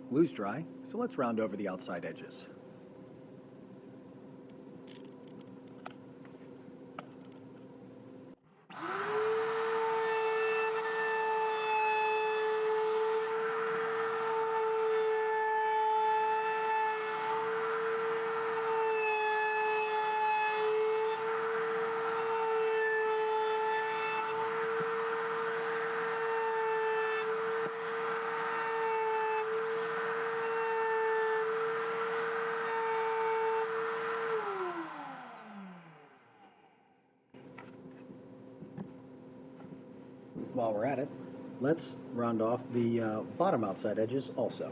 Glue's dry, so let's round over the outside edges. While we're at it, let's round off the bottom outside edges also.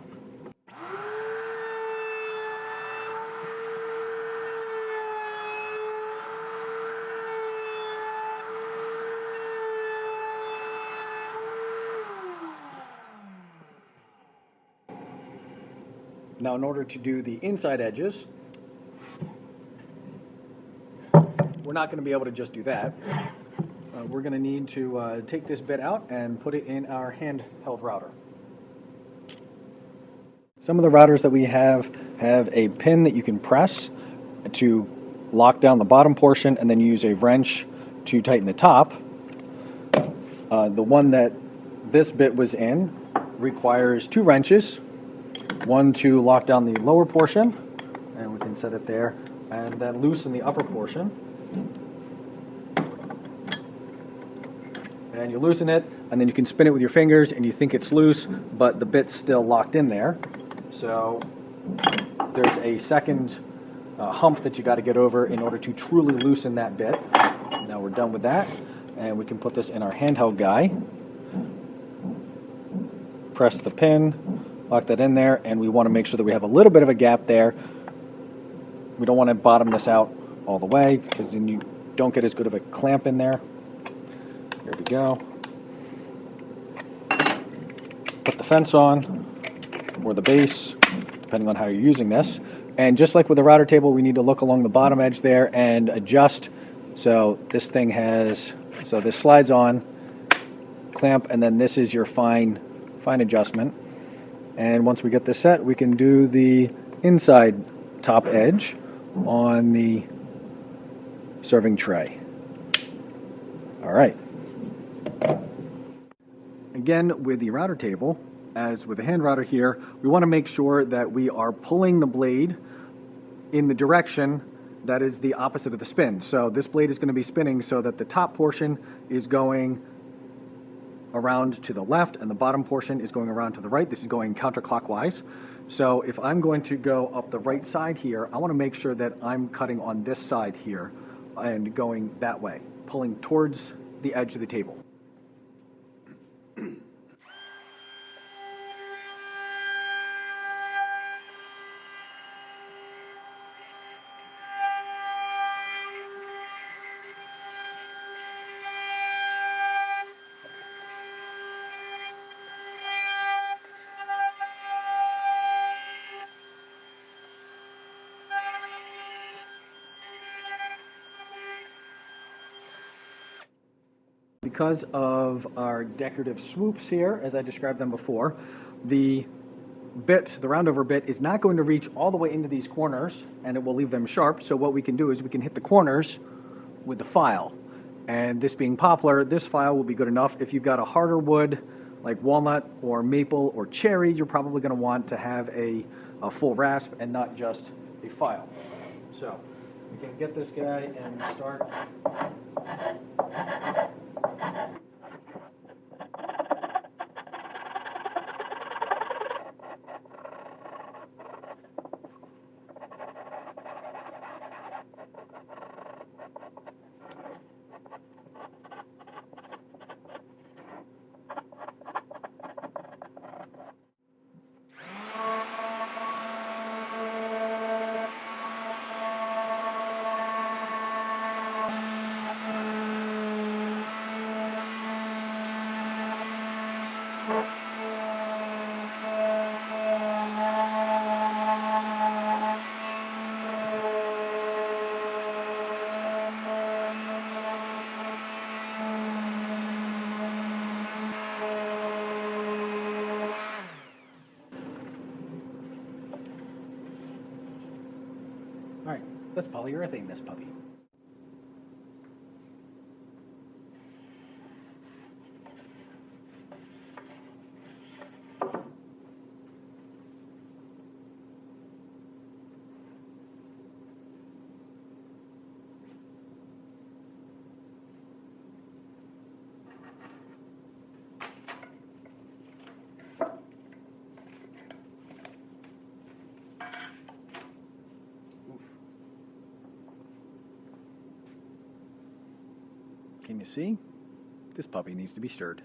Now, in order to do the inside edges, we're not going to be able to just do that. We're going to need to take this bit out and put it in our handheld router. Some of the routers that we have a pin that you can press to lock down the bottom portion, and then use a wrench to tighten the top. The one that this bit was in requires 2 wrenches, one to lock down the lower portion, and we can set it there, and then loosen the upper portion. And you loosen it, and then you can spin it with your fingers, and you think it's loose, but the bit's still locked in there. So there's a second hump that you got to get over in order to truly loosen that bit. Now we're done with that, and we can put this in our handheld guy. Press the pin, lock that in there, and we want to make sure that we have a little bit of a gap there. We don't want to bottom this out all the way, because then you don't get as good of a clamp in there. There we go. Put the fence on, or the base, depending on how you're using this. And just like with the router table, we need to look along the bottom edge there and adjust. So this thing has, so this slides on, clamp, and then this is your fine adjustment. And once we get this set, we can do the inside top edge on the serving tray. All right. Again, with the router table, as with the hand router here, we want to make sure that we are pulling the blade in the direction that is the opposite of the spin. So this blade is going to be spinning so that the top portion is going around to the left and the bottom portion is going around to the right. This is going counterclockwise. So if I'm going to go up the right side here, I want to make sure that I'm cutting on this side here and going that way, pulling towards the edge of the table. Because of our decorative swoops here, as I described them before, the roundover bit is not going to reach all the way into these corners, and it will leave them sharp. So what we can do is we can hit the corners with the file. And this being poplar, this file will be good enough. If you've got a harder wood, like walnut or maple or cherry, you're probably going to want to have a full rasp and not just a file. So we can get this guy and start. All right, let's polyurethane this puppy. Can you see? This puppy needs to be stirred.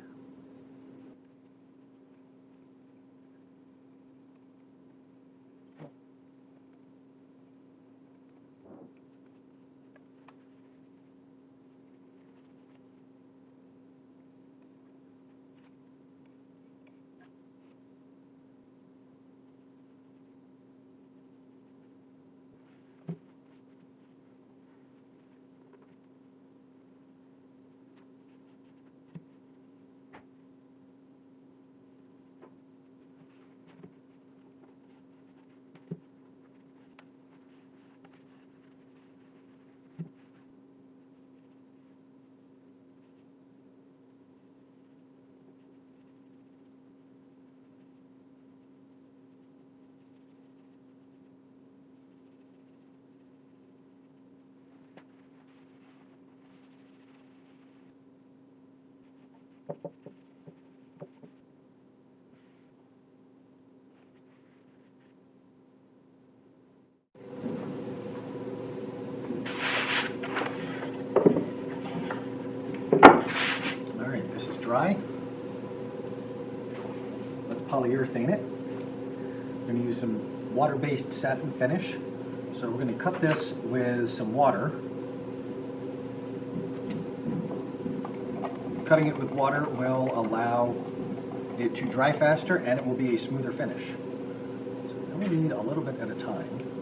All right, this is dry. Let's polyurethane it. We're going to use some water-based satin finish. So we're going to cut this with some water. Cutting it with water will allow it to dry faster and it will be a smoother finish. So we need a little bit at a time.